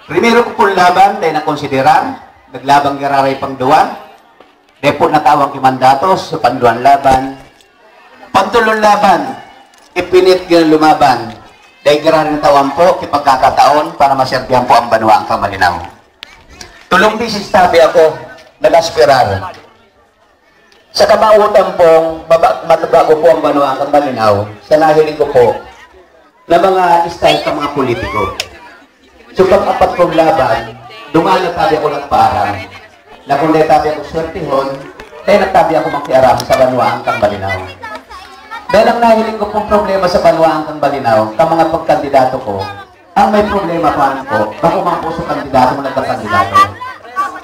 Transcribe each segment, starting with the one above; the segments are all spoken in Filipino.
Primero ko po laban, dahil nakonsiderar, naglabang gararay pang duwa, dahil po natawang kimandatos sa panduan laban, pantulong laban, ipinit ganang lumaban, dahil gararay natawang po, kipagkakataon para maserbihan po ang banwa ang Kamalinaw. Tulong bisis tabi ako, nag-aspirar. Sa kamautan pong, matabago po ang banwa ang Kamalinaw, sa nahiling ko po, na mga style ng mga politiko. So pag-apat kong laban, dumala tabi ako nagpaarang. Na kung tabi ako swertihon, dahil nagtabi ako makiaram sa Banwaan kang Balinaw. Dahil ang nahiling ko pong problema sa Banwaan kang Balinaw, ka mga pagkandidato ko, ang may problema pa ko, bako man po sa kandidato mo nagkakandidato.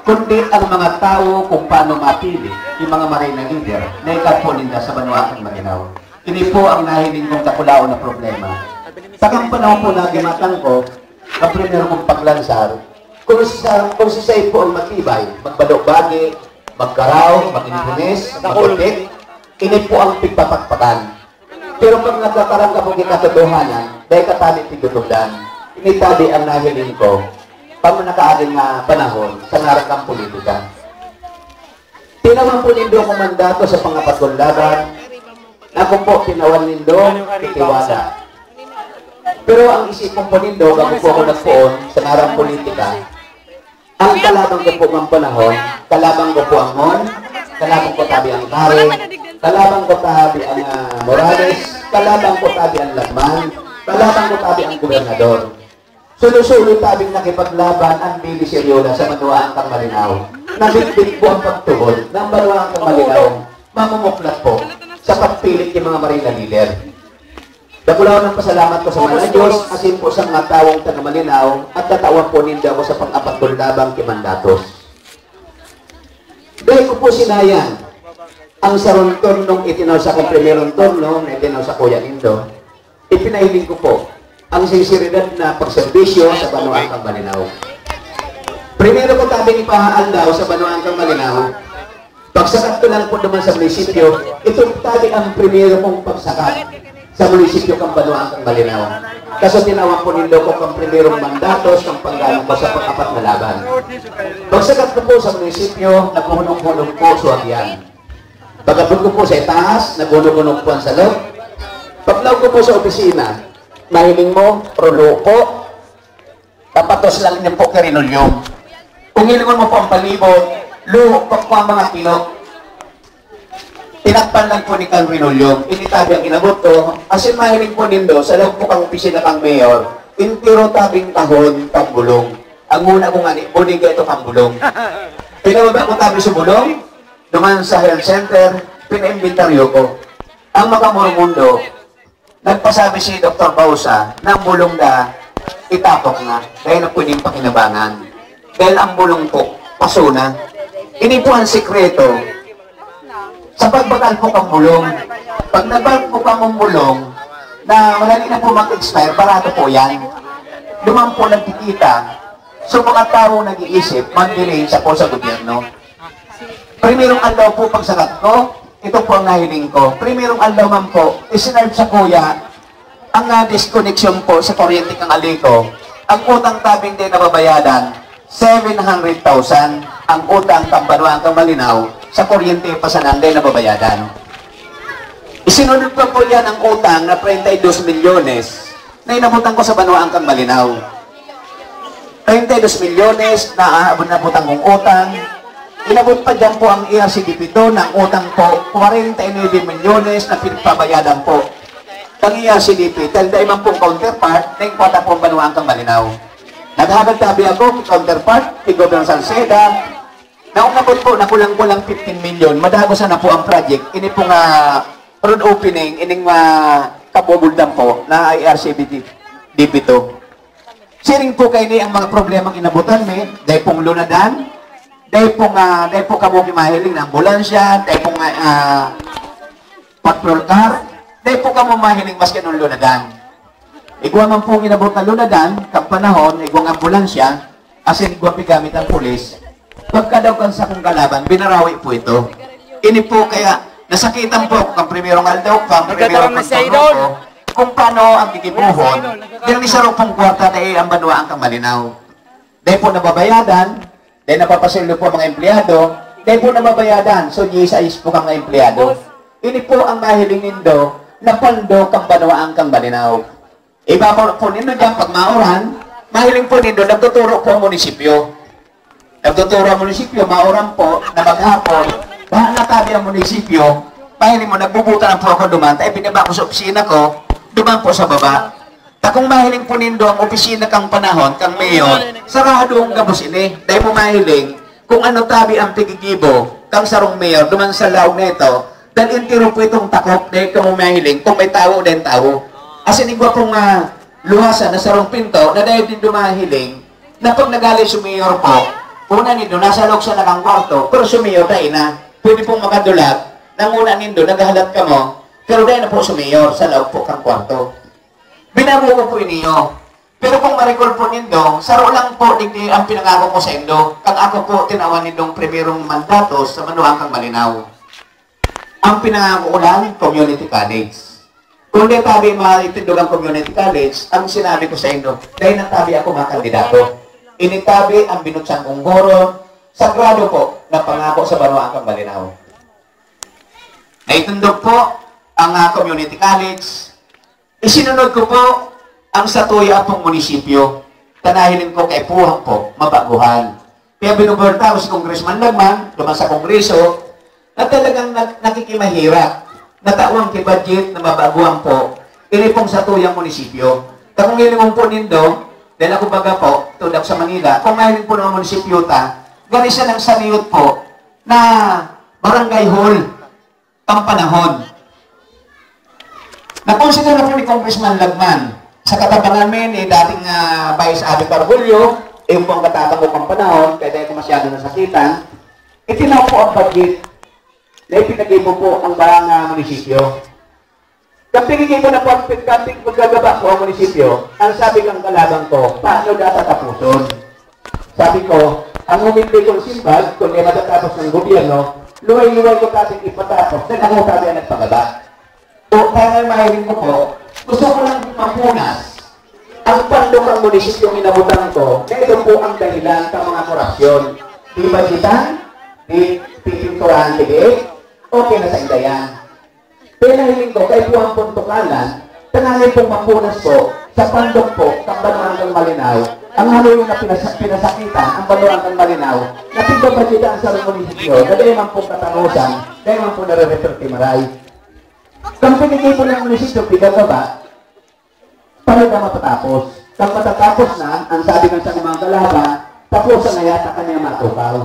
Kundi ang mga tao kung paano mapili, yung mga maray na leader, na ikapulinda sa Banwaan kang Balinaw. Ini po ang nahiling kong kapulao na problema. Sa kang panahon po na gimatan ko, ang primero kong paglansar, kung si Say po ang matibay, magbalok-bagi, magkaraw, mag-inpunis, mag-ulit, ini po ang pigpapakpakan. Pero pag nagkakarang ka po kinatotohanan, dahil katali tigutugdan, ini tabi ang nahiling ko, pag nakaading na panahon sa narakang politika. Tinaman po nindo akong mandato sa pangapat kong laban, na kung po tinawan nindo, itiwala. Pero ang isipong po nindo, bago po ako nagpoon sa narang politika, ang kalabang ko po ang panahon, kalabang ko po ang Mon, kalabang ko tabi ang Kare, kalabang ko tabi ang Morales, kalabang ko tabi ang Lagman, kalabang ko tabi ang Gobernador. Sulo-sulo tabing nakipaglaban ang Billy Seriola sa Banwaan kang Malinaw. Nabitbit po ang pagtuhod ng Banwaan kang Malinaw, mamumuklat po sa pagpilit ng mga marina leader. Dagulaw ng pasalamat ko sa mga Diyos, asin po sa mga tawang taga-Malinaw at natawang po ninda ko sa pang-apat kong labang kimandatos. Dahil ko po sinayan ang sarong turnong itinaw sa kong primerong turno na itinaw sa Kuya Indo, ipinahiling ko po ang sinseridad na pagserbisyo sa Banwaan kang Malinaw. Primero ko tabi ipahaan daw sa Banwaan kang Malinaw, pagsakat ko lang po naman sa munisipyo, ito tabi ang primero kong pagsakat sa munisipyo kang Banwaan kang Malinaw. Kaso tinawag po nindo ko kang primerong mandatos ng panggalang ko sa pang-apat na laban. Pagsakat ko po sa munisipyo, nagkuhunong-hunong po suwagyan. Pagkabot ko po sa itaas, nagkuhunong-hunong po sa loob. Paglaw ko po sa opisina, mahiling mo, proloko, tapatos lang niyo po karinolyong. Kung hilingon mo po ang palibot, luhok po ang mga kilok. Tinakpan lang po ni Kang Rinolyong, initabi ang inabot ko, asin mahiling po nindo, sa loob po kang opisina kang mayor, intiro tabing tahon, pambulong. Ang muna kong ani, buniga ito pambulong. Pinababa ko tabi sa bulong, duman sa health center, pina-inventaryo ko. Ang makamurumundo, nagpasabi si Dr. Bausa na ang bulong na itapok na, dahil na pwedeng pakinabangan. Dahil ang bulong po, paso na. Ini po ang sikreto, sa pagbakal po kang bulong, pag nagbal po kang bulong, na wala na po mag-expire, barato po yan. Lumang po nagkikita, so mga tao nag-iisip, mag-delay sa po sa gobyerno. Primerong aldaw po pagsakat ko, ito po ang nahiling ko. Primerong aldaw man po, isinarve sa kuya, ang disconnection po sa kuryente kang aliko, ang utang tabing din nababayadan, 700,000 ang utang kang Banwaan kang Malinaw sa kuryente pasanan din nababayadan. Isinunod pa po yan ang utang na 32 milyones na inabutan ko sa Banwaan kang Malinaw. 32 milyones na nabutan kong utang. Inabot pa dyan po ang ERCDP doon ng utang po 49 milyones na pinagpabayadan po. Ang ERCDP, dahil dahil man pong counterpart na yung kwata po ang Banwaan kang Malinaw. Naghagad tabi ako, counterpart, kay Governor Salceda, na umabot po na kulang-kulang 15 million, madago sana po ang project. Ini po nga road opening, ining kabubuldan po na IRCBDP to. Siring po kayo ni ang mga problemang inabutan ni, dahil pong lunadan, dahil po kamo kimahiling na ambulansya, dahil pong patrol car, dahil po kamo mahiling mas ganun lunadan. Igwa man pong inabot na lunadan, kang panahon, igwang ambulansya, asin igwa pigamit ang pulis, pagka daw kan sa kong kalaban, binarawi po ito. Ini po kaya, nasakitan po kung primerong aldaw, kung primerong pagturo ko, kung paano ang gigibuhon, din ni sa ropong kwarta dahil ang Banwaan kang Malinaw. dahil po nababayadan, dahil napapasildo po ang mga empleyado, dahil po nababayadan, so isa-is po kang mga empleyado. Ini po ang mahiling nindo, na pando kang banawaan kang balinaw. Iba po nindo dyan, pag mauran, mahiling po nindo, nagtuturo po ang munisipyo. Nagtuturo ang munisipyo, mauran po, na maghapon, bahal na tabi ang munisipyo, mahiling mo, nagbubuta ng po ako duman, tayo binaba ko sa opisina ko, duman po sa baba. Kung mahiling po nindo ang opisina kang panahon, kang mayor, sarado ang gabos ini. Dahil po mahiling, kung ano tabi ang tigigibo, kang sarong mayor, duman sa laog na ito, dahil intiro po itong takop, dahil kung mahiling, kung may tao din tao. As in, igwa pong luhasan na sarong pinto, na dahil din dumahiling, na pag nagali sumayor po, una nindo, nasa loob sa nakang kwarto, pero sumayor dahil na, pwede pong makadulag, nang una nindo, naghahalat ka mo, pero dahil na po sumayor, sa loob po kang kwarto. Binago ko po iniyo. Pero kung marikol po nindo, saro lang po digdi ang pinangako ko sa indo. Kang ako po tinawan nindong primerong mandato sa Manuang kang Malinaw. Ang pinangako ko lang, community college. Kung di tabi maitindog ang community college, ang sinabi ko sa indo, dahil natabi ako mga kandidato. Initabi ang binutsang kong goro, sagrado po na pangako sa Manuang kang Malinaw. Naitindog po ang community college. Isinunod ko po ang satuya pong munisipyo. Tanahilin ko kay Puhang po, mabaguhan. Kaya binuberta ko si Congressman Lagman, duman sa Kongreso, na talagang nakikimahirap. Natawang kibudget na mabaguhan po, ini pong satuyang munisipyo. Kung hiling po nindo, dahil ako baga po, tulad sa Manila, kung mahiling po ng munisipyo ta, gani siya ng saniyot po na barangay hall, ang panahon. Na-consider na po ni Congressman Lagman sa katabangan namin ni dating Vice Abby Carbulyo, yung po ang katabang ko pang panahon, kaya dahil ko masyado nasakitan, itinaw po ang budget na ipinagibo po ang barang munisipyo. Kapag po na po, kapag magagaba po ang munisipyo, ang sabi ng kalabang ko, paano datatapuson? Sabi ko, ang humindi kong simbag, kung di matatapos ng gobyerno, luway-luway ko tating ipatapos, na ako tabi ang nagpagaba. O kaya mahiling ko po, gusto ko lang mapunas ang pandong munisipyo inabutan ko, na ito po ang dahilan sa mga korupsyon. Di ba kita? Di pipinturahan tigit? Okay na sa indayan. Pero nahiling ko, kay Puhang Puntukalan, tanangin pong mapunas po sa pandong po, ang Banuang kang Malinaw, ang haluyo na pinasakitan, ang Banuang kang Malinaw, na pagbabajitaan sa munisipyo, na dahil man pong katangusan, dahil man po nare-reperti maray. Kung pinigay po ng munisipyo, pinagaba, paano na matatapos? Kung matatapos na, ang sabi ng sa mga kalaban, tapos na yata kanyang matukaw.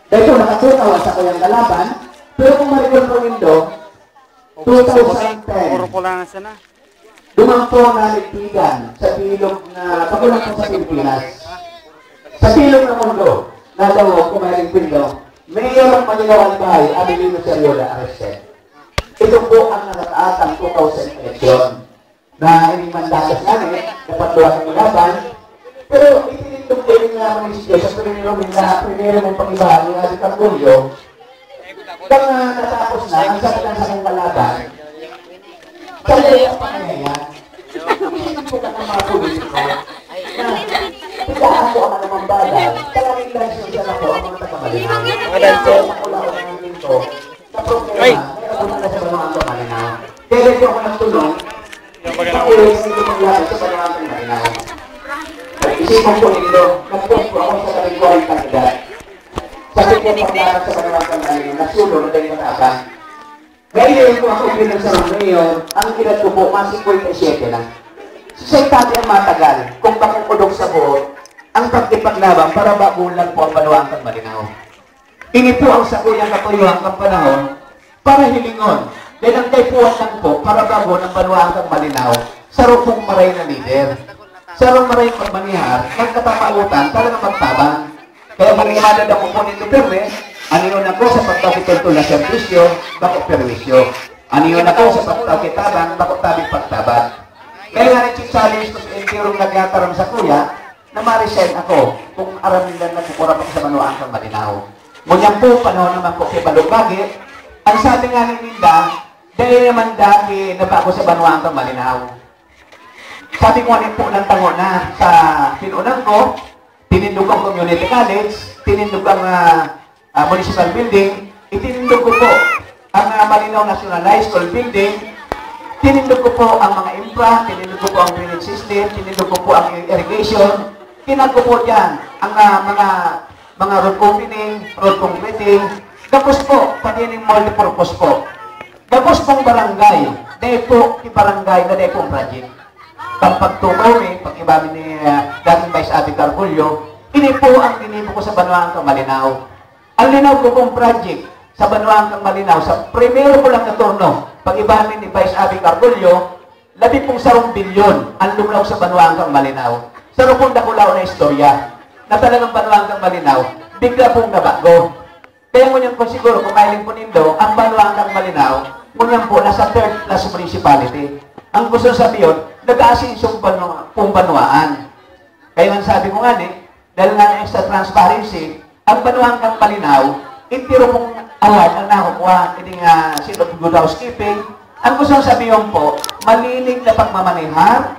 Dahil po, nakatukaw sa kanyang kalaban, pero kung marikol po nindo, 2010, dumang po na ligtigan sa bilog na, pagulang po sa Pilipinas. Sa bilog ng mundo, nadaw kung maring pindo, Mayor ng Manila Albay, Abilino Seriola Arrested. Ito po ang nakataatang 2000 eleksyon na ining mandatos namin, dapat buwan ng laban, pero itinitong ko yung munisipyo sa primero mong pag-ibahan ng Adi Carbulyo, kung natapos na, ang sabitan sa kong kalaban, kaya ang pangyayaan, hindi po ka ng mga politiko, na pilaan ko ang anumang bagay, talagang lang siya na po ang mga taga-Malinaw. Kaya po, makula ko ng minto, na problema, meron na sa Banuang kang Malinaw. Kaya po ako nagtulong, pakuloy sa ito mangyari sa Banuang kang Malinaw. Isipan po nito, nag-post po ako sa kategorang kandidat. Sabi ko paglaban sa Banuang kang Malinaw, nagsulong na dahil matapang. Ngayon ko ako bilang sa mayor, ang edad ko po, mas 57 lang. Sa itati ang matagal, kung pakukudok sa buhok, ang pagkipaglaban para bagulan po ang Banuang kang Malinaw. Ini po ang sakuyang katuyuhan ng panahon para hilingon. Dahil ang kaipuan lang po para bago ng Banuang kang Malinaw sa rupong maray na leader. Sa rupong maray pagmanihar, nagkatapautan, talagang magtabang. Kaya manihada na po nito perme, aniyon ako sa pagtawid na servisyo, bakit perwisyo. Aniyon ako sa pagtawid-tabang, bakit tabing pagtabat. Kaya nga nag-challenge ko sa entirong nagkataram sa kuya, na ma-resign ako kung aramin lang nagkukurap ako sa Banuang kang Malinaw. Ngunyan po, panahon naman po kay Balugbagi, ang sabi nga ng Linda, dahil naman dati na ba ako sa Banuang kang Malinaw. Sabi ko po ng tango na sa pinunang ko, ang community college, tinindog ang municipal building, itinindog ko po ang Malinaw National High School building, tinindog ko po ang mga infra, tinindog ko po ang drainage system, tinindog ko po ang irrigation, kinag ko po dyan ang mga road opening, road concreting, tapos po, pati yung multi-purpose po. Tapos pong barangay, dahil po, barangay na dahil pong project. Pagtukaw pag-ibami ni dating Vice Abby Cargullo, ini po ang ginibo ko sa Banuang Kang Malinaw. Ang linaw ko pong project sa Banuang Kang Malinaw, sa primero ko lang na turno, pag-ibami ni Vice Abby Cargullo, 10 bilyon ang lumlaw sa Banuang Kang Malinaw. Sa rupong dakulaw na istorya, na talagang Banuang Kang Malinaw, bigla pong nabago. Kaya ngunyan po siguro, kung mailing po nindo, ang Banuang Kang Malinaw, ngunyan po nasa third class municipality. Ang gusto sabihin, nag-aasinsong pong Banuaan. Kaya nga sabi ko nga dahil nga sa transparency, ang Banuang Kang Malinaw, itiro pong award ang nakukuha, hindi nga seal of good housekeeping. Ang gusto sabihin po, malinig na pagmamanihar,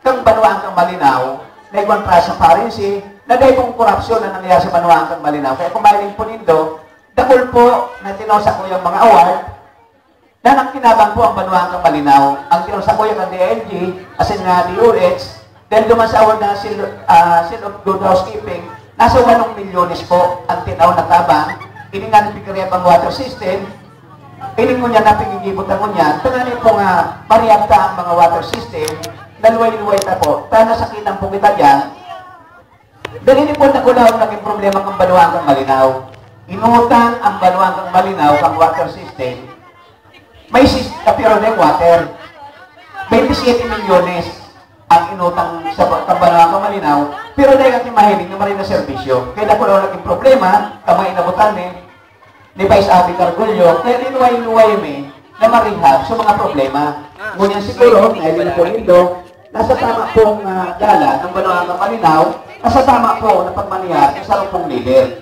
kang Banuang Kang Malinaw, na ibang transparency, na dahil pong korupsyon na nangyayari sa Banuang Kang Malinaw. Kaya kung mailing po nindo, dakol po na tinosa ko yung mga award, na nang kinabang po ang Banuang Kang Malinaw, ang tinosa ko yung DLG, as in DOH, dahil duman sa award na seal of good housekeeping, nasa 8 milyones po ang tinaw na tabang, ini nga napigariya pang water system, ini mo niya napigigibutan mo niya, tanganin po nga mariyagta ang mga water system, naluway-luway na po, tayo nasakitan po kita dyan, dahil hindi po nagulaw naging problema ng Banuang Kang Malinaw. Inutang ang Banuang Kang Malinaw ang water system. May kapiro na yung water. 27 milyones ang inutang sa Banuang Kang Malinaw. Pero dahil ang mahiling na marin na serbisyo. Kaya nagulaw naging problema, kamay inabutan ni Vice Abby Cargullo, kaya linuway-luway na marihab sa mga problema. Ngunyan siguro, nailin po nito, nasa tama pong dala ng Banuang Kang Malinaw, nasa tama po na pagmaniyar ng sarupong leader.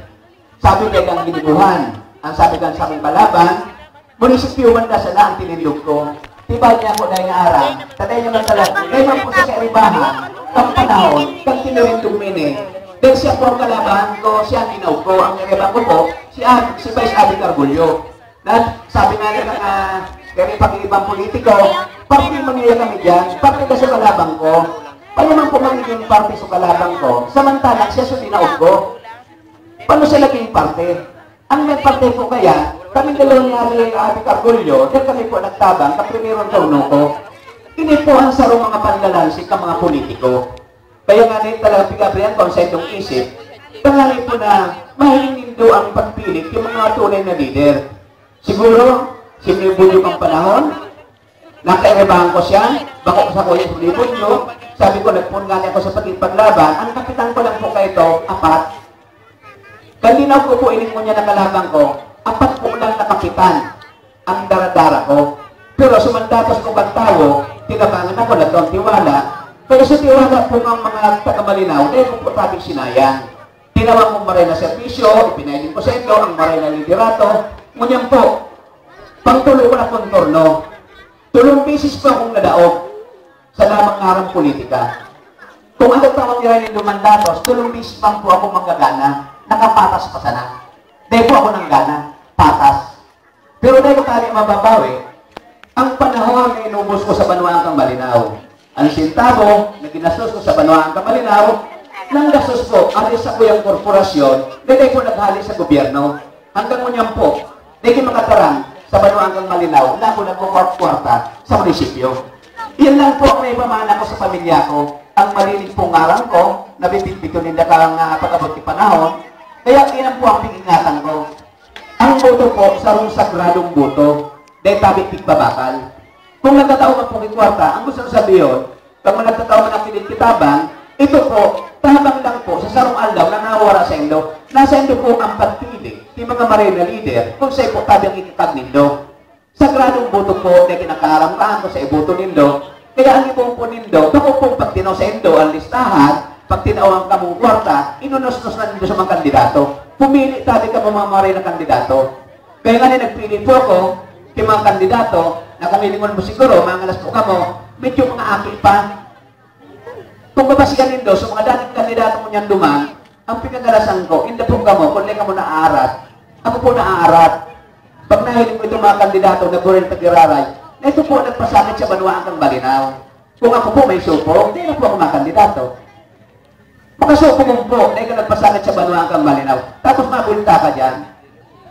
Sabi kayo ng ginibuhan, ang sabi ka sa aming balaban, munisipyo man na sana ang tinilog ko. Tiba niya ako dahil nga araw, tatay niya man talaga, dahil man po sa kairibahan, kang panahon, kang tinirindong mini. Dahil siya po ang kalabahan ko, siya ang tinaw ko, ang kairibahan ko po, si Vice Abby Cargullo. Sabi nga nila nga, kaya pag-ibang politiko, parte mangyayari kami dyan, parte ka sa kalabang ko, paano man po magiging parte sa kalabang ko, samantalang siya sa tinaog ko. Paano siya naging parte? Ang nagparte po kaya, kaming dalawang ni Abby Cargullo, dahil kami po nagtabang, kaprimerong turno ko, ini po ang sarong mga panlalansik ng mga politiko. Kaya nga rin talagang pigabrihan ko sa itong isip, tangali po na mahiling nindo ang pagpilit yung mga tunay na leader. Siguro, sinibulyo ang panahon, nakairibahan ko siya, bako sa kuya sinibulyo, sabi ko, nagpungan ako sa paglaban, ang kapitan ko lang po kayo ito, 4. Kalinaw ko po, ining mo niya nakalabang ko, 4 po lang na kapitan ang daradara ko. Pero sumandatos ko bang tao, tinabangan ako na ang tiwala, pero sa tiwala po ng mga taga-Malinaw, dahil ko po tabing sinayang. Tinawang kong maray na servisyo, ipinailin ko sa ito, ang maray na liderato, ngunyan po, pangtuloy ko na pong turno. 3 beses po akong nadaog sa lamang ngarang politika. Kung ano pa akong niranin lumandatos, 3 beses pa po ako manggagana, nakapatas pa sana. Dahil po ako ng gana, patas. Pero dahil ko tayo mababawi, ang panahon na inubos ko sa Banuang Kang Malinaw, ang sintabo na ginastos ko sa Banuang Kang Malinaw, nang gastos ko, alis sa kuyang korporasyon, dahil po naghali sa gobyerno. Hanggang ngunyan po, dahil makatarang sa Banuang Kang Malinaw, na ako nagkukwarta sa munisipyo. Yan lang po ang may pamana ko sa pamilya ko. Ang malinig pong ngarang ko, nabibigpito ninda kang pag-abot ni panahon, kaya inan po ang pingingatan ko. Ang boto po, sarong sagradong boto, dahil tabi pigbabakal. Kung nagkataon ka pong ikwarta, ang gusto sabihin, kung nagkataon na pilit kitabang, ito po, tabang lang po sa sarong aldaw na nawara sa endo. Nasa endo po ang pagpili, di mga marina leader, kung sa'yo po tabi ang ikitag nindo. Sagradong boto po, na kinakaramkaan ko sa iboto nindo, kaya ang ibong po nindo, bako pong pag tinaw sa endo ang listahan, pag tinawang ka mong kwarta, inunos-nos na nindo sa mga kandidato. Pumili tabi ka mamamaray na kandidato. Kaya nga nagpili po ako, yung mga kandidato, na kung ilingon mo siguro, mga alas po ka mo, medyo mga aki pa. Kung babasigan nindo, sa mga dating kandidato mo niyan duman, ang pinagalasan ko, hindi po kamo, kung ka mo naaarat, ako po naaarat. Pag nahiling mo itong mga kandidato na burin tagiraray, na ito po nagpasakit sa banwaan kang malinaw. Kung ako po may supo, hindi na po ako makandidato. Makasupo mo po, na ikaw nagpasakit sa banwaan kang malinaw. Tapos mabulta ka dyan.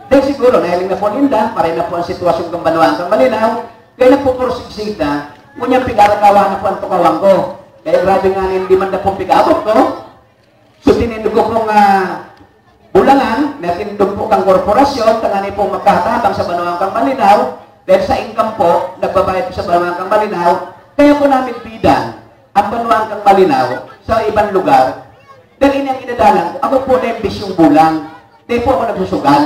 Dahil siguro, nahiling na po ninda, maray na po ang sitwasyon kang banwaan kang malinaw, kaya na po pursigsig na, ngunyang pigaragawa na po ang tukawang ko. Kaya grabe nga hindi man na pong pigaabot ko. So tinindog ko pong bulangan, na tinindog po kang korporasyon, tangani pong magkatabang sa banwang kang malinaw, dahil sa income po, nagbabayad po sa banwang kang malinaw, kaya po namin bidan ang banwang kang malinaw sa ibang lugar. Dahil ini ang inadalan ko, ako po na yung bulang, dahil po ako nagsusugal,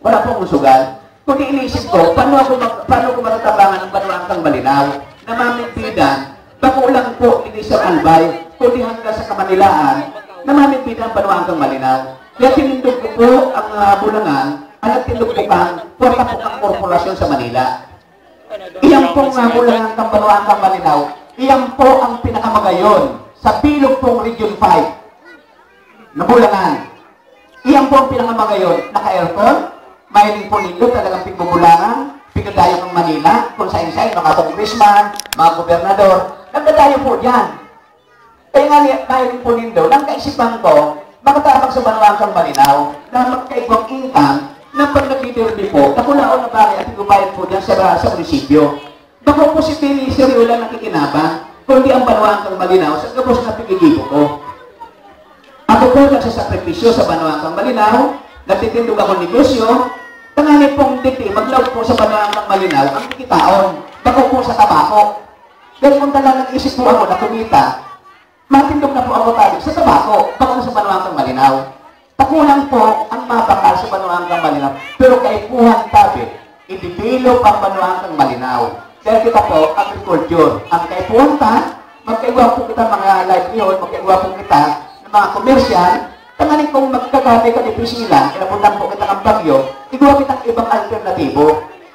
wala po akong sugal. Kung iniisip ko, paano ko matatabangan ang banwang kang malinaw, na mamin bidan, bako lang po hindi sa Albay, kundi hanggang sa Kamanilaan, na mamin bidan ang banwang kang malinaw. Kaya tinindog ko po ang bulangan, at nagtindog ko kang puwarta po kang korporasyon sa Manila. Iyan pong bulangan kang banwang kang malinaw, iyan po ang pinakamagayon sa bilog pong Region 5 na bulangan. Iyan po ang pinakamagayon, naka-aircon, mahiling po ninyo talagang pigbubulangan, pigadayo ng Manila, kung saan-saan, mga congressman, mga gobernador, nagdadayo po dyan. Kaya nga mahiling po ninyo, nang kaisipan ko, makatabang sa banwang kang malinaw, na magkaibang income, na pag nag-interview po, nakulaon na bagay at igubayad po dyan sa munisipyo. Bako po si Pili Siriola nakikinabang, kundi ang banwang kang malinaw sa gabos na pigigibo ko. Ako po nagsasakripisyo sa banwang kang malinaw, nagtitindog ako negosyo, tangani pong diti, maglaw po sa banwang kang malinaw, ang kikitaon, bako po sa tabako. Dahil kung talagang isip po ako na kumita, matindog na po ako tayo sa tabako, bako sa banwang kang malinaw. Pakulang po ang mabakal sa banwang kang malinaw, pero kaipuhan tabi, i-develop ang banwang kang malinaw. Dahil kita po, agriculture, ang kaipuhan ta, magkaigwa po kita mga livelihood, magkaigwa po kita ng mga komersyal, tanganin kung magkagabi ka ni Priscilla, kinapuntan po kita ng Bagyo, igawa kitang ibang alternatibo.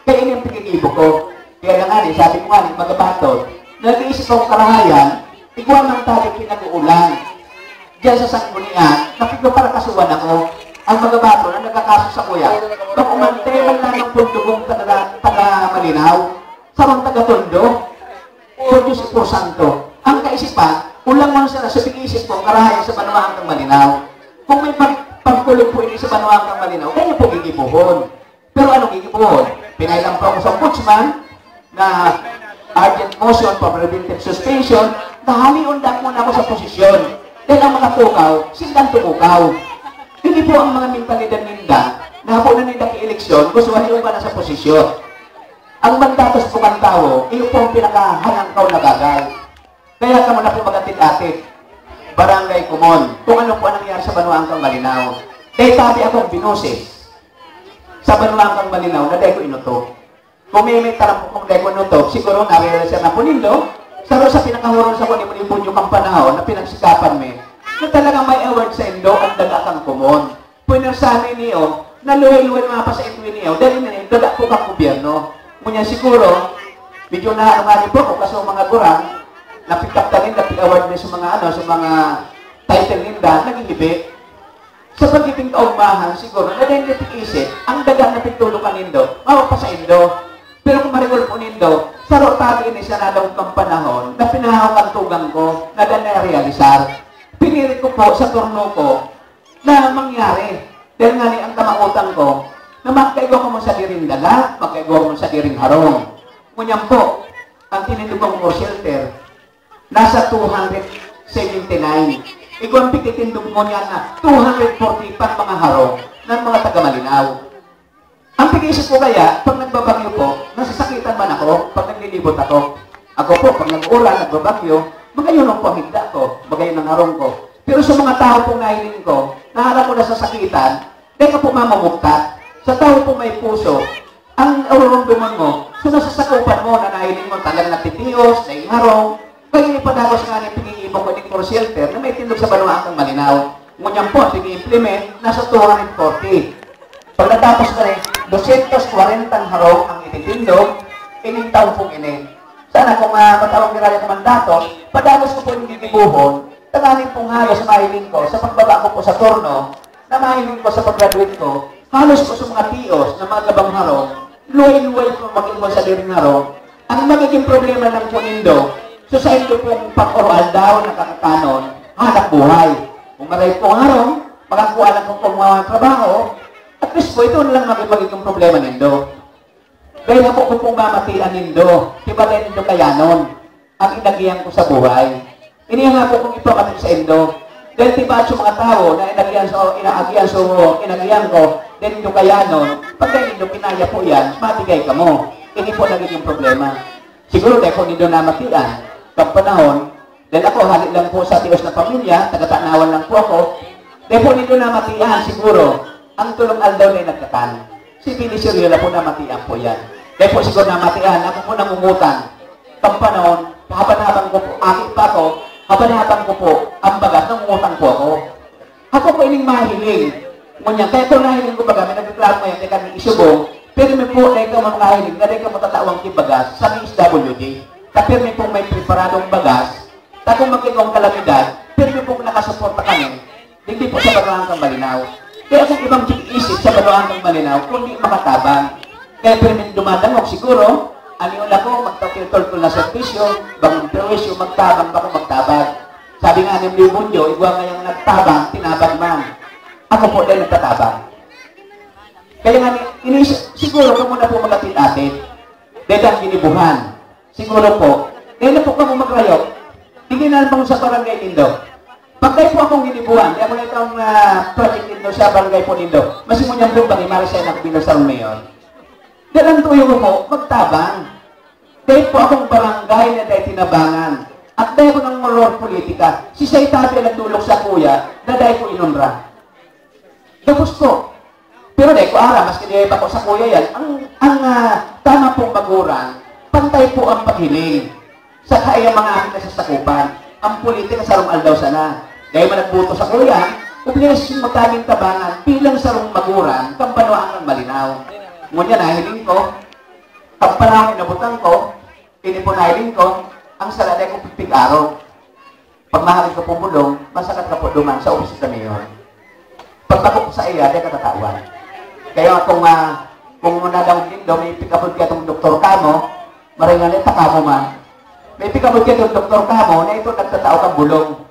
Kaya ini ang pigigibo ko. Kaya nga nga, sabi ko nga, magabato, nag-iisip akong karahayan, igawa ng tabi pinag-uulan. Diyan sa Sanggunian, napiglo para kasuwan ako. Ang magabato na nagkakaso sa kuya, makumanteman lang ng pundugong taga-malinaw, sarang taga-tondo, Diyos po Santo. Ang kaisipan, ulang mo sila sa pag-iisip ko, karahayan sa banwang kang malinaw. Kung may pagkulog po ini sa banwang kang malinaw, kanya po gigipuhon. Pero anong gigipuhon? Pinailang po ako sa ombudsman na urgent motion for preventive suspension, nahaliundak muna ako sa posisyon. Dahil ang mga tukaw, sindang tukukaw. Hindi po ang mga mentalidad ninda, na po na ninda ki-eleksyon, gusto nyo ba na sa posisyon. Ang mandatos po kang tao, iyo po ang pinakahanangkaw na bagay. Kaya ka mo na po mag-atit-atit. Barangay Kumon, kung ano po ang nangyari sa banwang kang malinaw. Dahil tabi akong binoses sa banwang kang malinaw na dahil ko inuto. Kung may tarang po kung dahil ko inuto, siguro na-realize na po nindo, saro sa pinakahuron sa kunin mo yung bunyo kang panahon na pinagsikapan mo, na talagang may award sa Indo ang daga kang kumon. Punersami niyo, na luhay-luhay mga pa sa Indo niyo, dahil na daga po kang gobyerno. Ngunyan siguro, medyo nahanunganin po ko kasi mga gurang, napitaptanin, napit-award niya sa mga sa mga title ninda, nag-iibi. Sa pagiging kaumahan, siguro, na dahil natin-isip, ang daga na pitulukan nindo, mawag pa sa Indo. Pero kung marigol po nindo, saro tabi ini siya na daw kang panahon na pinahakantugan ko na na-realisar. Pinirit ko po sa turno ko na mangyari. Dahil nga ang tamakutang ko na magkaigo ko mo sa diring dala, magkaigo mo sa diring harong. Ngunyan po, ang tinitubang mo shelter, nasa 279. Ikaw ang pititindog mo niya na 240 pang mga harong ng mga taga-Malinaw. Ang pag-iisip ko kaya, pag nagbabagyo po, nasasakitan man ako pag naglilibot ako. Ako po, pag nag-ulan, nagbabagyo, magayon ang pamigda ko, magayon ang harong ko. Pero sa mga tao pong nahiling ko, naharap ko na sasakitan, dahil ka po mamamukta. Sa tao pong may puso, ang ururumduman mo, sa nasasakupan mo na nahiling mo talagang natitiyos, na harong, kaya ipadagos nga niya pag-iibong ko for shelter na may tindog sa banwaan kang Malinaw. Ngunyan po, pag-i-implement, nasa 240. Pag natapos na rin, 240 harong ang ititindog, ining taon pong ini. Sana kung matawag nila yung mandato, padagos ko po yung gigibuhon, Tanganin pong halos mahiling ko sa pagbaba ko po sa turno, na mahiling ko sa pag-graduate ko, halos po sa mga tios na mga gabang harong, luway-luway po maging mo sa diring harong. Ang magiging problema ng Punindo, so sa ito pong pag-oral daw, nakakakanon, hanap buhay. Kung maray pong harong, makakuha lang kung mga trabaho, at least po ito na lang magiging problema nindo. Dahil ako kung pong mamatian nindo, diba dahil nindo kaya nun, ang inagiyang ko sa buhay. Iniya nga po kung ipakatid sa Indo. Dahil diba sa mga tao na inagyan ko, dahil nyo kaya nun, pag dahil nyo pinaya po yan, matigay ka mo. Hindi po nagiging problema. Siguro dahil kung nyo namatian, pag panahon, dahil ako halit lang po sa tios na pamilya, tagatanawan lang po ako, dahil po nyo namatian, siguro, ang tulong aldaw na nagkatan. Si Pili Siriola po namatian po yan. Dahil po siguro namatian, ako po namumutan. Pag panahon, habang ko po, akit pa ako, habang ko po, ang bagas, nangungutang po ako. Ako po ining mahiling. Ngunyan, kaya kung nahiling ko baga, may nagreklamo ngayon, kaya kami isubong, pero may po, dahil ka man mahiling, na dahil ka matatawang kibagas sa SWD. Kapir may pong may preparadong bagas, ta kung magiging kalamidad, pero may pong nakasuporta kami, hindi po sa Banuang Malinaw. Kaya kung ibang isip sa Banuang Malinaw, kung di makatabang, kaya pero may dumadangog siguro, aniyon ako, magtapil-tol na servisyo, bangon perwisyo, magtabang ba kung magtabag. Sabi nga ni Libunyo, igwa ngayong nagtabang, tinabag man. Ako po dahil nagtatabang. Kaya nga, siguro kung muna po magatit-atit, dahil ang ginibuhan. Siguro po, dahil na po kamo magrayok, hindi na naman sa barangay Indo. Pag kayo po akong ginibuhan, di ako na itong project Indo sa barangay po Indo, masimun niyang lumbang, Maricel na Pino sa Mayor. Dahil ang tuyo ko po, magtabang. Dahil po akong barangay na dahil tinabangan. At dahil ko ng molor politika, si Saitabi nagtulog sa kuya, na dahil ko inumbra. Tapos po. Pero dahil ko mas kiniyay pa ko sa kuya yan, ang tama pong maguran, pantay po ang paghiling. Sa kaya mga aking nasasakupan, ang politika sarong aldaw sana. Dahil managbuto sa kuya, obligasyon magkaming tabangan bilang sarong maguran, kampanoan ng malinaw. Ngunyan, nahiling ko, pag panahon inabutan ko, nahiling ko, ang saladay ko pipig-araw. Pag mahalin ko pumulong, masakat ka po duman sa opisina na mayor. Pag ako sa iya, di katatawan. Kaya kung muna daw daw may pikabod ka itong doktor kamo, maringan ito kamo man. May pikabod ka itong doktor kamo, na ito nagtatao kang bulong.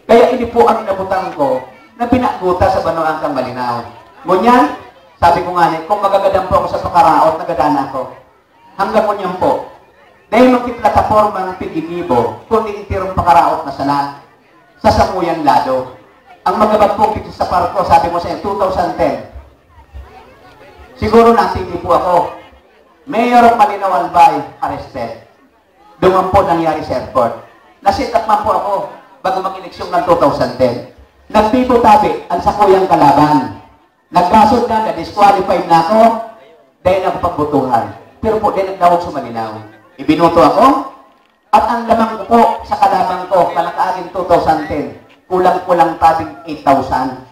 Kaya ini po ang inabutan ko, na pinaguta sa Banuang Malinaw. Ngunyan, sabi ko nga niya, kung magagadang po ako sa pakaraot, nagadana ko. Hanggang mo niyan po. Dahil magkiplataforma ng pigigibo, kung iitirong pakaraot na sana, sa Samuyan Lado. Ang magabat po pito sa parko, sabi mo sa 2010. Siguro natin po ako. Mayor of Malinaw Albay, arrested. Doon po nangyari sa airport. Nasit up man po ako bago mag-eleksyon ng 2010. Nagpipo tabi ang sakuyang kalaban. Nagkasod na, na-disqualified na ako dahil ako pagbutuhan. Pero po, dahil nagdawag sa Malinaw. Ibinuto ako, at ang lamang ko po sa kalabang ko, kalakaagin 2010, kulang-kulang tabing 8,000.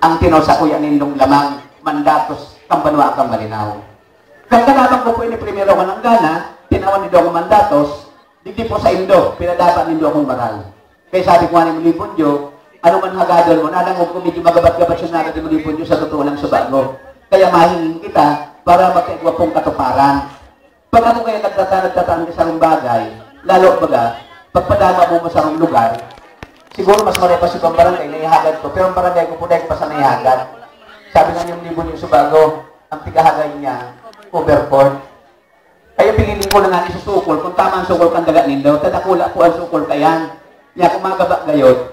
Ang tinosa ko yan nindong lamang, mandatos, kambanwa kang Malinaw. Kaya kalabang ko po ini primero ka ng gana, tinawan nindo akong mandatos, hindi po sa Indo, pinadapat nindo akong maral. Kaya sabi ko nga ni Libunyo, ano man hagadol mo, nanangog ko medyo magabat-gabat siya na natin mag-ipon nyo sa totoo lang sa bago. Kaya mahingin kita para magkaigwa pong katuparan. Pag ako kaya nagtataan ka sa rong bagay, lalo baga, pagpadama mo sa rong lugar, siguro mas maray pa si pang barangay na ihagad ko, pero ang barangay ko po dahil pa sa naihagad. Sabi nga yung libon yung subago, ang tigahagay niya, overboard. Kaya pingilin ko na nga isusukol, kung tama ang sukol kang daga nindo, tatakula po ang sukol kayan. Kaya kung magaba gayon,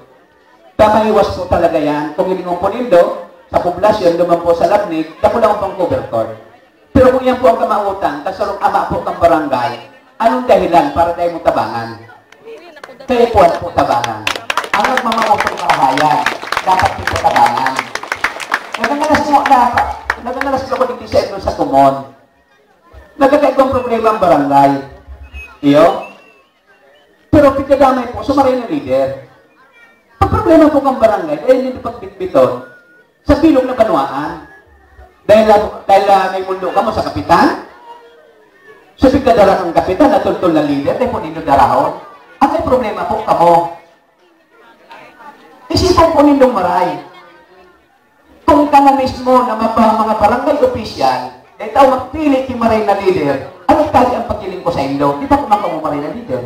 tamaiwas po talaga yan. Kung hindi mo po nindo, sa poblasyon, duman po sa labnig, dako lang pang cover cord. Pero kung yan po ang kamautang, kasalong ama po kang barangay, anong dahilan para tayo mo tabangan? Kaya po tabangan. Ang nagmamamutong karahayan, dapat po tabangan. Naganalas ko din sa kumon. Nagkakaibang problema ang barangay. Iyo? Pero pagkadamay po, sumaray na leader. Ang problema po kang barangay, dahil hindi pagbitbiton sa bilog na Banuaan. Dahil may mundo ka mo sa kapitan. So, pagkadala kang kapitan, natultol na leader, dahil po ninyo darahon. Ang may problema po kamo. Isipan po nindong maray. Kung ka na mismo na mga barangay official, dahil tao magpilit yung maray na leader, ano tali ang pagkiling ko sa indo? Di ba kumakamu maray na leader?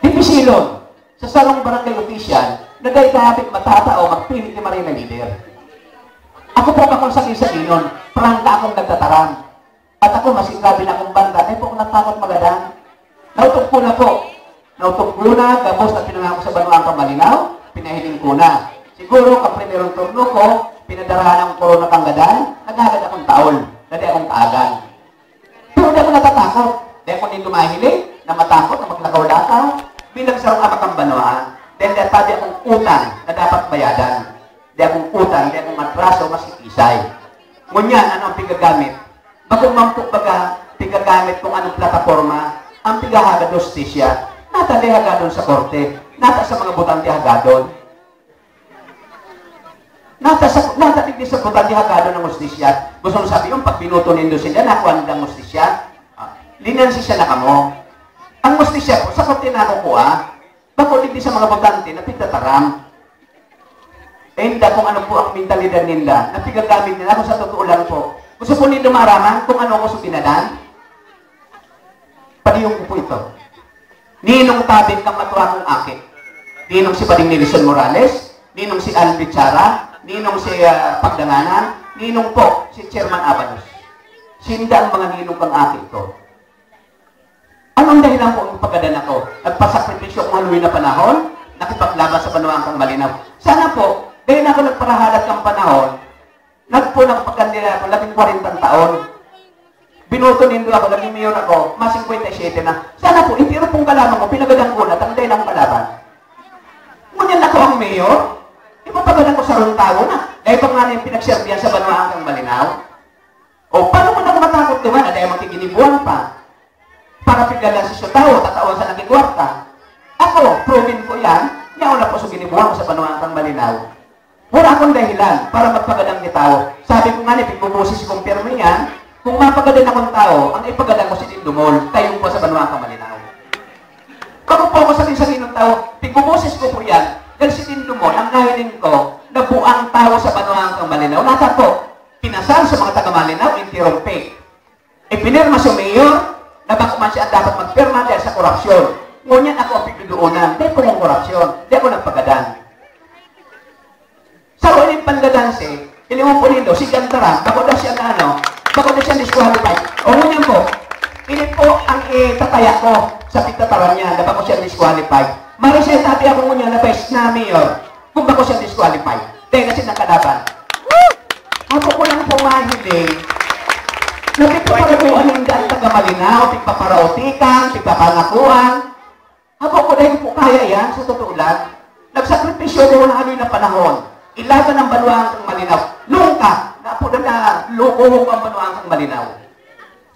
Di bisilon, sa sarong barangay official, na dahil kahapit matatao magpilit yung maray na leader. Ako po akong sakin-sakinon, prangka akong nagtataram. At ako, masikabi na akong banda, ay po akong natakot magadang. Nautog ko na po. Nautog ko na, gabos na pinangako sa Banuang Malinaw, pinahiling ko na. Siguro, ang primerong turno ko, pinadarahan ng corona kang gadan, nagagad akong taol, dali akong kaagan. Pero di ako natatakot. Di ako din lumahiling, na matakot, na maglakaw-lakaw, bilang sarong amak ang Banuang. Dahil di akong utang na dapat bayadan. Di akong utang, di akong matraso, masikisay. Ngunyan, ano ang pigagamit? Bagong mampok baga, pigagamit kung anong plataforma, ang pigahaga justisya, nata di hagadon sa korte, nata sa mga butante hagadon. Nata digdi sa butante hagadon ng justisya. Gusto mo sabi yung pag binuto nindo sila, nakuha ng justisya, linansi siya na kamo. Ang justisya po, sa korte na nakukuha, bako digdi sa mga butante na pigtataram. Eh, hindi kung ano po ang mentalidad nila, na pigagamit nila, kung sa totoo lang po. Gusto po nila maaraman kung ano ko subinadan? Padiyong ko po ito. Ninong tabit kang matuwa kong akit. Ninong si Pading Nelson Morales, ninong si Alvin Chara, ninong si Pagdanganan, ninong po si Chairman Abanos. Sinda ang mga ninong kang akit ko. Anong dahilan po ang pagkadan ako? Nagpasakripisyo kung haluin na panahon, nakipaglaban sa Banuang kang Malinaw. Sana po, dahil ako nagparahalat ng panahon, nagpagkandila ako, 40 taon. Binuto nindo ako, naging mayor ako, mas 57 na. Sana po, hindi rin pong kalaban ko, pinagadan ko na, tanday ng kalaban. Ngunyan ako ang mayor, ipapagadan ko sa runtago na. Dahil pa nga na yung pinagserbihan sa Banuang kang Malinaw. O, paano mo na matakot naman? Dahil magkikinibuan pa. Para pigalan sa tao, tatawan sa nagigwarta. Ako, proven ko yan, niya na po sa ginibuan ko sa Banuang kang Malinaw. Wala akong dahilan para magpagadang ni tao. Sabi ko nga, pagbubusis kong pirmi yan, kung mapagadan akong tao, ang ipagadan ko si Tindumol, tayong po sa Banuang kang Malinaw. Kung po ako sabi ng tao, pagbubusis ko po yan, dahil si Tindumol, ang nahiling ko, na buang tao sa Banuang kang Malinaw. Nata po, pinasal sa mga taga-Malinaw, intirompe. Ipinirma sa mayor, na bako man siya dapat magpirma dahil sa korupsyon. Ngunyan ako ang pigduduunan, dahil ko ng korupsyon, dahil ko nagpagadan. Sa ulit pandadansi, iliwan po nindo, si Gantaran, bako na siya na bako na siya disqualified. O ngunyan po, ini po ang itataya ko sa pigtataran niya, na bako siya disqualified. Marisay tabi ako ngunyan na vice na mayor, kung bako siya disqualified. Dahil kasi ng kalaban. Ako ko lang pumahiling, na pigpaparabuan ng daan taga-Malinaw, pigpaparautikan, pigpapangakuan. Ako ko dahil po kaya yan, sa totoo lang. Nagsakripisyo ko na ano na panahon. Ilaban ng Banuang kang Malinaw. Lungka, na po na lukuhong ang Banuang kang Malinaw.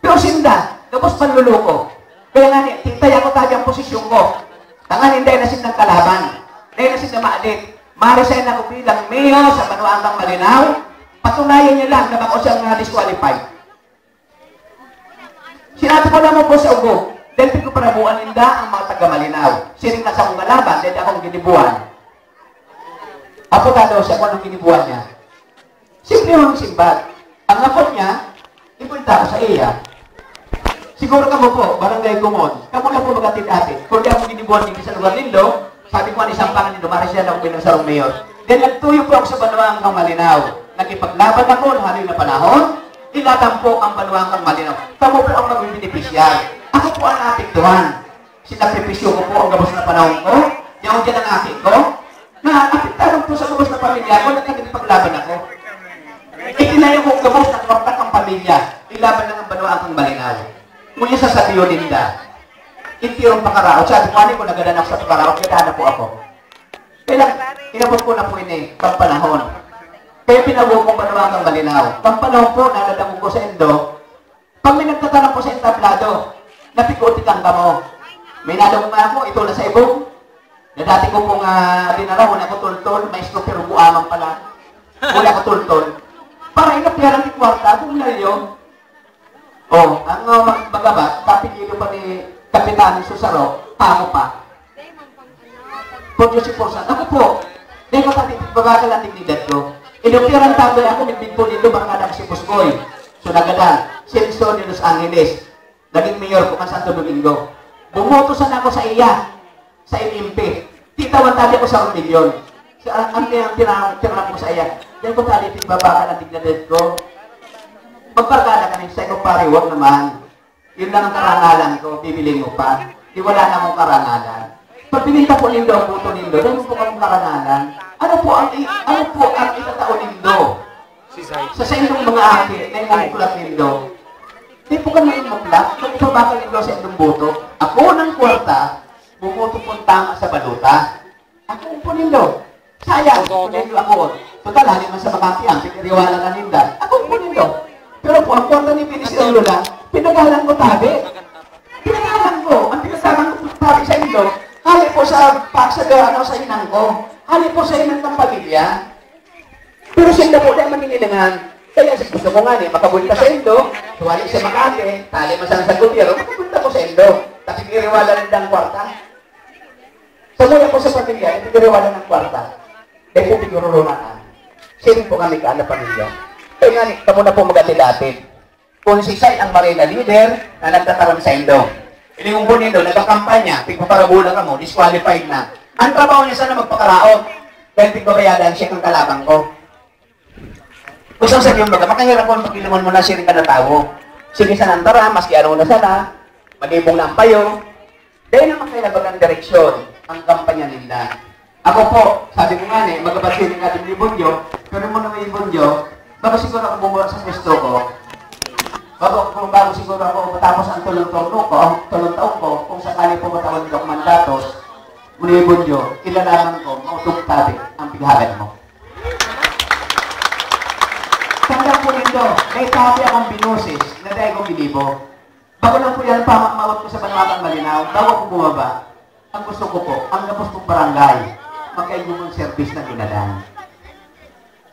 Pero sinda, tapos panluluko. Kaya nga, titaya ko tayo ang posisyon ko. Tangan hindi na sindang kalaban. Dahil na sindang maalit. Marisay na ko bilang mayor sa Banuang kang Malinaw. Patunayan niya lang na bako siyang disqualified. Sinabi ko naman po sa ugo, dahil ko parabuan ninda ang mga taga-Malinaw. Siring na sa akong kalaban, dahil akong ginibuan. Apotado siya kung anong ginibuan niya. Simple yung simbad. Ang napot niya, ipunta ko sa iya. Siguro kamo po, barangay Gumon, kamo na po magatit-atit. Kung di ako ginibuan din sa lugar nindo, sabi ko, isampangan nindo, maris siya na umilang sa mayor. Then nagtuyo po ako sa Banuang kang Malinaw. Nagipaglaban ako ng haloy na panahon, ilatampo ang Banuang kang Malinaw. Kamo po ang magbibinipisyal. Ako po ang apektuhan. Sinakripisyo ko po ang gabos na panahon ko. Yung dyan ang aking ko. Na-apektahan po sa gabos na pamilya ko. Nagkagipaglaban ako. Itinayo ko ang gabos na kwartak ang pamilya. Ilaban lang ang Banuang kang Malinaw. Ngunit sa sabiyo ninda. Itirong pakarao. Sabi ko, ko nagadan ako sa pakarao. Kaya po ako. Kaya lang, inabot ko na po ini. Pagpanahon. Kaya pinawag kong Banuang kang Malinaw. Pagpanahon po, naladamog ko sa endo. Pag may nagtatanong po sa entablado, napikuti kang mo. May nadamog nga ako, ito na sa ibong. Na dati ko pong dinaraw, wala ko tultol, may stro pero buamang pala. Wala ko tultol. Para inapiyaran ni kwarta, kung ang magabat, kapigilo pa ni Kapitan Susaro, Pako pa. Pag-yusiporsan. Ako po, dahil ko tati, babakal ang dignidad ko. Inukiran tayo ako, nagbigpo nito, baka na si Pusboy. So, nagadan. Silso ni Los Angeles. Naging mayor ko kan Santo Domingo. Bumoto sana ako sa iya, sa MMP. Titawan tayo ako sa 1 milyon. So, ang tinanong ko sa iya, dahil ko tali, babakal ang dignidad ko. Magparkada kami sa ikaw pare, huwag naman. Yun lang ang karangalan ko, bibilin mo pa. Di wala na mong karangalan. Pag pininta po nindo ang puto nindo, dahil po kami karangalan. Ano po ang itatao nindo? Sa inyong mga aki, na yung muklat nindo, di po kami yung muklat, kung ito bakal nindo sa inyong boto, ako ng kwarta, bumoto po tama sa baluta. Ako po nindo. Sayang, po nindo ako. Total, halin man sa mga kiyang, piniriwala ka ninda. Ako po nindo. Pero po, ang kwarta ni Pinisir Lula, pinagalan ko tabi. Pinagalan ko. Ang pinagalan ko tabi sa indo, hali po sa sa inang ko. Hali po sa inang ng pamilya. Pero siya po dahil maninilangan. Kaya gusto ko nga makabunta sa indo, tuwali sa Makati, tali masang sa gobyerno, makabunta ko sa indo. Tapos piniriwala ng dang kwarta. Samuya po sa pamilya, piniriwala ng kwarta. Dahil po pinurulunan. Sino po kami ka na pamilya? Kaya nga, kamo na po mag-atilatid. Kung si Sai ang marina leader na nagtataroon sa Indo. Iling po nindo, nagkakampanya, pigpaparabulan ka mo, disqualified na. Ang trabaho niya sana magpakaraot. Dahil pigpapayadan siya ng kalabang ko. Gusto sa yung baga, makahirap po ang pagkiliman mo na siya rin ka na tao. Sige sa nantara, maski ano na sana, mag-ibong na ang payo. Dahil naman kayo nabagang direksyon ang kampanya nila. Ako po, sabi ko nga magabasin natin ni Bonjo, pero mo na may Bonjo, bago siguro ako bumuha sa pwesto ko, bago siguro ako matapos ang tulong taon ko, kung sakali po matawag ng mandatos, muli Bonjo, ilalaman ko, mautong tabi ang pighagan mo. Tandang po nito, may tabi akong binusis na dahil kong bilibo. Bago lang po yan, mawag ko sa Banawatang Malinaw, bago ako bumaba, ang gusto ko po, ang gapos kong barangay, magkaibong service na ginadan.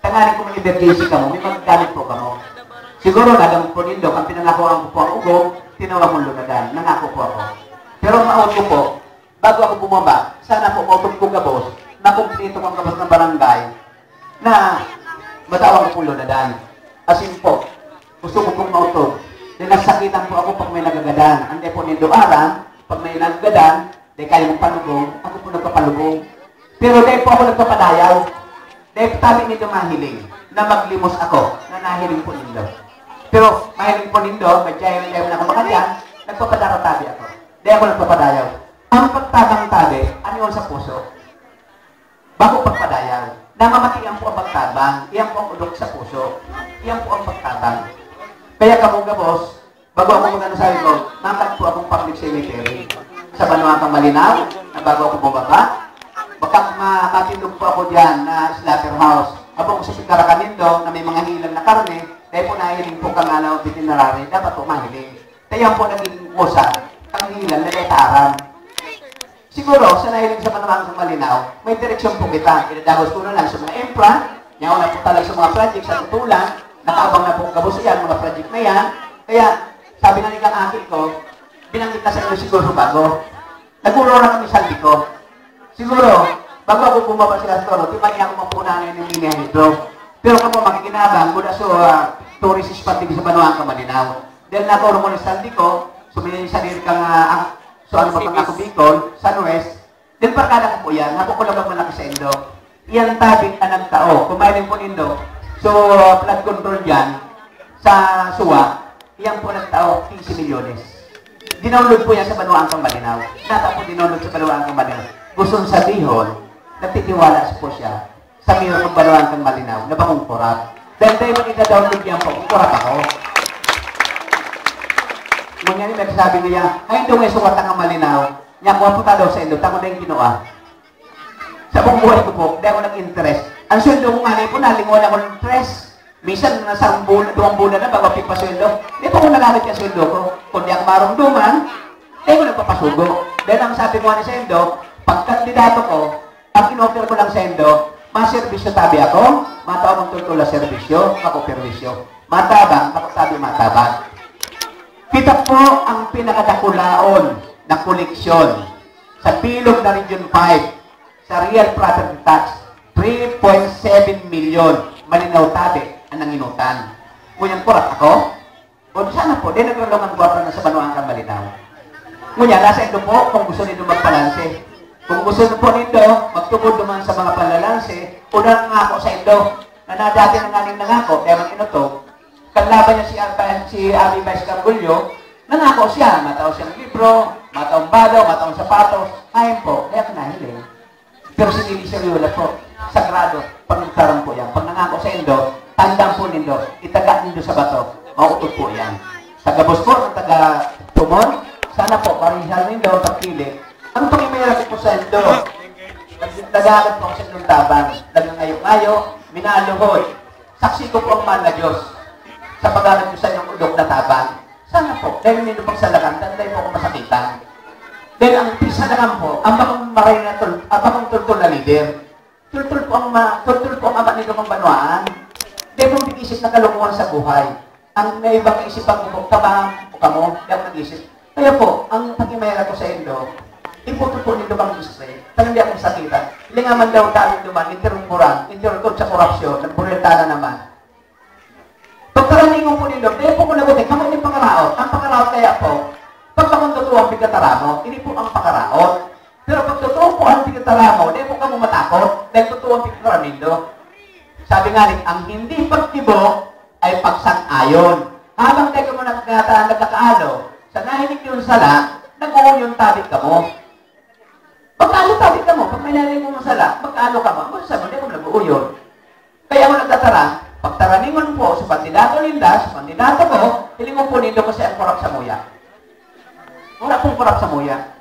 Tanganin ko may emergency ka mo, may magdamit po ka mo. Siguro nagamit po nindo, ang pinangakuan ko po ang ugong, tinawag mong lunadan, nangako po ako. Pero maot ko po, bago ako bumaba, sana po mautog ko gabos, na kumplito ko ang gabos ng barangay, na matawag ko po lunadan. Asin po, gusto ko pong mautog, na nasakitan po ako pag may nagagadan. Ande po nindo aram, pag may nagagadan, dahil kaya mong panugong, ako po nagpapalugong. Pero dahil po ako nagpapadayaw, dahil tabi nito mahiling na maglimos ako na nahiling po nindo. Pero mahiling po nindo, madyayon na ako makadyan, nagpapadaratabi ako. Dahil ako nagpapadayaw. Ang pagtabang tabi, ano yun sa puso? Bago pagpadayaw. Namamatiyan po ang pagtabang, iyan po ang udok sa puso. Iyan po ang pagtabang. Kaya kamong boss, bago ako magano sabi ko, nakad po akong public cemetery sa Banawatang Malinaw, na bago ako bumaba. Baka makatindog po ako dyan na slaughterhouse. Habang sa Picaracanindo na may mga hilang na karne, dahil po nahiling po kang alaw bitinarari, dapat po mahiling. Kaya po naging kusa, ang hilang na itaram. Siguro, sa nahiling sa Banawatang Malinaw, may direksyon po kita. Inadagos ko na lang sa mga infra, yaw na po talaga sa mga project sa tutulan, nakaabang na po kabos yan, mga project na yan. Kaya, sabi na ni kang akin ko, binanggit na sa inyo siguro bago. Naguro na kami saldi ko. Siguro, bago ako bumaba sila sa tono, di ba niya ako mapunahan yung linya nito. Pero kung makikinabang, muna so tourist spot din sa Banawatang Malinaw. Dahil naturo mo ng saldi ko, suminili sa rin kang, so ano ba pang ako Bicol, Sunwest, din parkada ko po yan, ako ko lang malaki sa Indo. Iyan tabing anang tao, kumain po Indo. So, flood control yan, sa SUA, iyan po ng tao, 15 milyones. Dinownload po yan sa Banawatang Malinaw. Nata po dinownload sa Banawatang Malinaw. Gustong sabihin, nagtitiwala po siya sa mayor ng Banawatang Malinaw na bangong korap. Dahil tayo mag-ita-download yan po, kung korap ako. Nung yan, nagsasabi niya, ay ito ngay suwat ang Malinaw, niya ko punta daw sa Indo, tako na yung ginawa. Sa buong buhay ko po, dahil ako nag-interest. Ang sweldo ko nga po, nalingon ako ng interest. Minsan, nasa 2 bulan na bago pipasweldo. Hindi po ko nalalit yung sweldo ko. Kung di ako marumduman, dahil ko nagpapasugo. Dahil ang sabi ko nga ni Sendo, pagkandidato ko, ang in-offer ko lang Sendo, maservisyo tabi ako, matawag mong tutula servisyo, makupervisyo. Matabang, kapagsabi matabang. Kita po ang pinakadakulaon na koleksyon Sa bilog na Region 5, sa real property tax, 3.7 million. Malinaw tabi ang nanginutan. Ngunyan kurat ako? O sana po, di nagralungan ko na sa Banuang kang malinaw. Ngunyan, nasa ito po kung gusto nito magpalanse. Kung gusto nito po nito, magtubod naman sa mga palalanse, unang ngako sa ito, na dati ng aning nangako, kaya man inuto, kanlaban niya si Abi Vice Carbulyo, nangako siya, mataw siyang libro, mataong balaw, mataong sapatos, ayun po, kaya kanahiling. Pero si Lili Seriola po, sagrado, pagkakaroon po yan. Pag nangako sa Indo, tandang po nindo, itaga nindo sa bato, mauutog po yan. Taga Bospor, taga Tumon, sana po, parihal nindo, pagpili. Ang pangimera ko po sa Indo, nagagat po sa Indong tabang, nagngayo-ngayo, minaluhoy. Saksi ko po ang mahal na Diyos sa pag-agat ko sa inyong udok na tabang. Sana po, dahil nindo pang salakan, dahil po ako masakitan. Dahil ang pisalakan po, ang bakang maray na bakang tultul na leader. Tultul po ang ama nito ng Banuaan. Dahil po nag-isip na kalunguan sa buhay. Ang may ibang isipan ko, kabang o kamo, di ako nag-isip. Kaya po, ang pag-imayara ko sa Indo, iputo po nito bang history, talagang di akong sakitan. Lingaman daw tayo duman, interumpuran, interutod sa korupsyon, nagburetana naman. Pagkaraningon po nito, dahil po ko nagutin, kamo yung pangaraot. Ang pangaraot kaya po, pag totoo ang pagkataramo, hindi po ang pakaraot. Pero pag totoo po ang pagkataramo, dahil po ka mo matakot, dahil totoo ang pagkataramindo. Sabi nga rin, ang hindi pagtibo ay pagsang-ayon. Habang dahil ka mo nagkakaalo, sa nahinig yung sala, nag-uon yung tabit ka mo. Pagkaalo tabit ka mo, pag may nahinig mo sala, pagkaalo ka mo, sa mo, hindi ko nag-uon. Kaya mo nagtatarang, pagtaraningon po sa kandidato ninda, sa kandidato ko, hilingon po nindo kasi ang korap sa muya. Wala pong korap sa muya.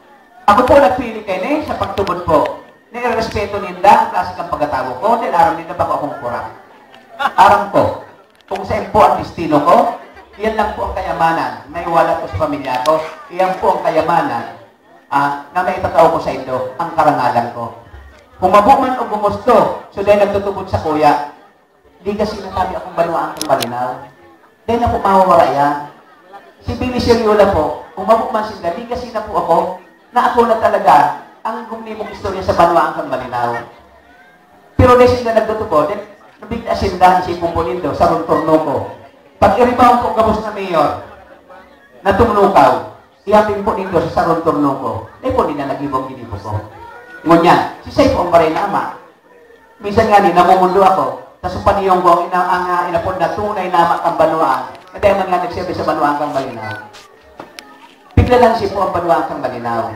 Ako po nagpili kayo na sa pagtubod po. Nire-respeto ninda ang klase kang pagkatawo ko dahil aram ninda baka akong korap. Aram ko. Kung saan po ang destino ko, iyan lang po ang kayamanan. May wala ko sa pamilya ko. Iyan po ang kayamanan na may itatao ko sa Indo, ang karangalan ko. Kung mabuman o gumusto, so dahil nagtutubod sa kuya, di kasi nasabi akong Banuaan kong malinaw. Dahil na po mawawala yan. Si Billy Seriola po, kung mabuman sila, di kasi na po ako, na ako na talaga ang gumibong istorya sa Banuaan kang malinaw. Pero dahil sila nagtutubod, nabigla sindahan si Pumpulindo sa runtorno ko. Pag i-rebound po gabos na mayor, na tumulukaw, ihapin po nito sa sarong turno ko. Dahil po din na nag-ibong ginipo ko. Ngunyan, si Say po ang baray na ama. Minsan nga ni, namumundo ako. Tapos paniyong ko, ang inapod na tunay na ama kang Banuaan. At dahil man nga nagsabi sa Banuaan kang malinaw. Bigla lang si po ang Banuaan kang malinaw.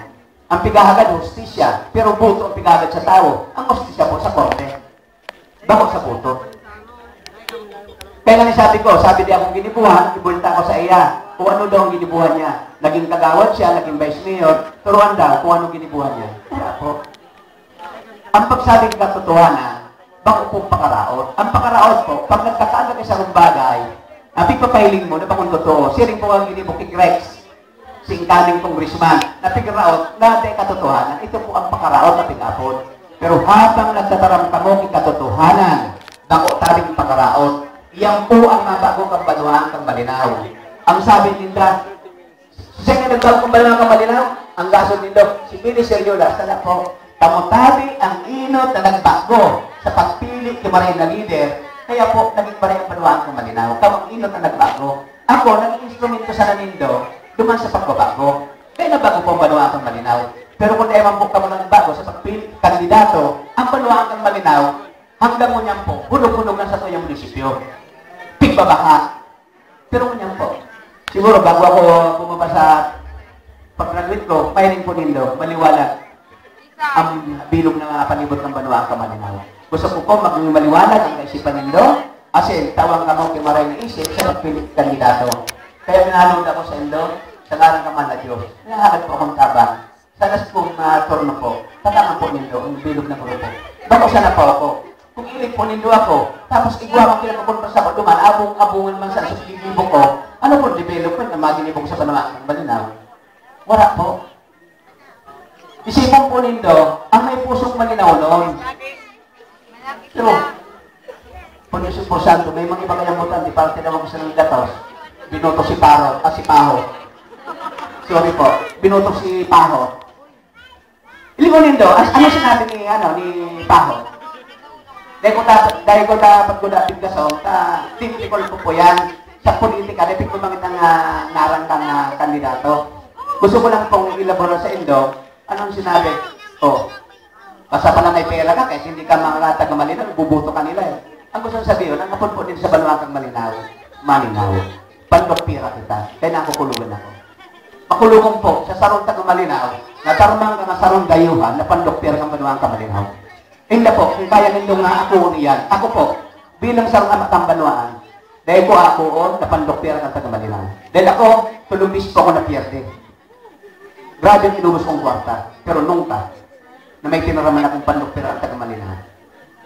Ang pigahagad, hustisya. Pero buto ang pigahagad sa tao. Ang hustisya po sa korte. Bakit sa buto? Kaya nga sabi ko, sabi di akong ginibuhan, ibulta ko sa iya. Kung ano daw ang ginibuhan niya. Naging kagawad siya, naging vice mayor, turuan daw kung ano ginibuhan niya. Kaya po. Ang pagsabing katotohanan, bako pong pakaraot. Ang pakaraot po, pag nagkakaan ka sa bagay, ang pagpapahiling mo na bakong totoo, siya rin po ang ginibok kay Rex, si incoming congressman, na pigaraot, na di katotohanan. Ito po ang pakaraot na pigapon. Pero habang nagtataram ka mo kay katotohanan, bako tabing pakaraot, iyan po ang mabago kang Banuaan kang malinaw. Ang sabi nila, siya nga nagbago kang Banuaan kang malinaw, ang gaso nila, si Billy Seriola, sana po, tamutabi ang inot na nagbago sa pagpili kay maray na leader, kaya po, naging maray ang Banuaan kang malinaw. Tamang inot na nagbago. Ako, naging instrumento sa nanindo, duman sa pagbabago. Kaya nabago po ang Banuaan kang malinaw. Pero kung naman po ka mo nagbago sa pagpili kandidato, ang Banuaan kang malinaw, hanggang mo niyan po, hulog-hulog lang sa tuyong munisipyo. Pigbabaha. Pero ngunyan po, siguro bago ako bumaba sa pag-graduate ko, pahiling po nindo, maliwalag ang bilog na panibot ng Banuaan kang malinaw. Gusto ko po maging maliwalag ang kaisipan nindo, kasi tawang ka mo kay maray na isip sa pagpilit kandidato. Kaya pinalod ako sa Indo, sa ngarang kaman na Diyos. Nahagad po akong tabang. Sa nas pong turno po, tatangan po nindo ang bilog na grupo. Bako sana po ako. Kung ilig po nindo ako, tapos igwa kong pinagpupunta sa duman, abong-abungan man sa susilibong ko, ano po development na maginibong sa Banuaan kang malinaw? Wala po. Isipon po nindo, ang may pusong malinaw noon. Pero, kung yung Super Santo, may mga ibang kayamutan, di parang tinawag ko sa ng datos, binoto si Paho. Sorry po, binoto si Paho. Iliko nindo, ano sinabi ni, ni Paho? Dahil ko dapat ko dapat kasong, tipikol po yan sa politika, dahil ko mangit ang narangkang kandidato. Gusto ko lang pong ilaboro sa Indo, anong sinabi? Basta pala may pera ka, kasi hindi ka makakatag malinaw, bubuto ka nila eh. Ang gusto sabihin, ang kapon po din sa Banuakang malinaw, pandokpira kita, kaya nakukulugan ako. Makulungan po, sa sarong tagumalinaw, natarumang ka nga sarong dayuhan, na pandokpira kang Banuakang malinaw. Hindi po, kung kaya nindong nga ako niyan, ako po, bilang sarong amatang Banuaan, dahil ko ako na pandokpira kang tagumalinaw. Dahil ako, tulubis po ako na pierde. Grabe ang inubos kong kwarta, pero nung na may tinaraman akong pandokpira ang tagumalinaw.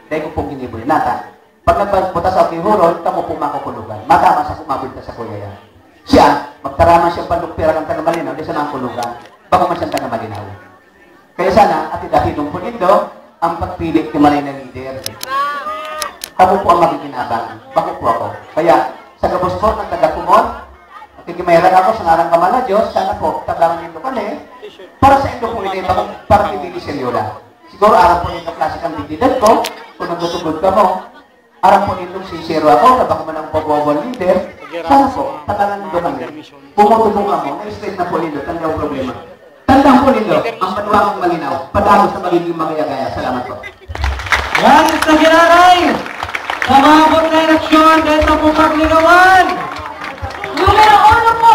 Dahil ko pong hinibol. Nata, pag nagpunta sa Kihuron, kamo po makukulugan. Matama sa kumabulta sa kuya yan. Siya, magtaraman siyang pandokpira ng tagumalinaw, di sana ang kulugan, bago man siyang tagumalinaw. Kaya sana, at idahidong po nindo, ang pagpilit ni Manay na leader. Kamo po ang magiginabang. Bago po ako. Kaya, sa gabos po ng taga-kumon, nakikimayran ako sa ngarang kamala Diyos, sana po, tablangan nindo kami, para sa ito po ini, para kibili si Liola. Siguro, araw po nito klase kang bibidad ko, kung nagutugod ka mo, araw po nito sisiro ako, na baka man ang pag-wawal leader, sana po, tablangan nindo kami. Pumutulong ka mo, na-straight na po nito, tanda ang problema. Tandaan po nito, ang Banuakang malinaw, padagos na magiging magaya-gaya. Salamat po. Yan sa Ginaray! Sa mabot na eleksyon, dito po paglinawan! Numero 1 po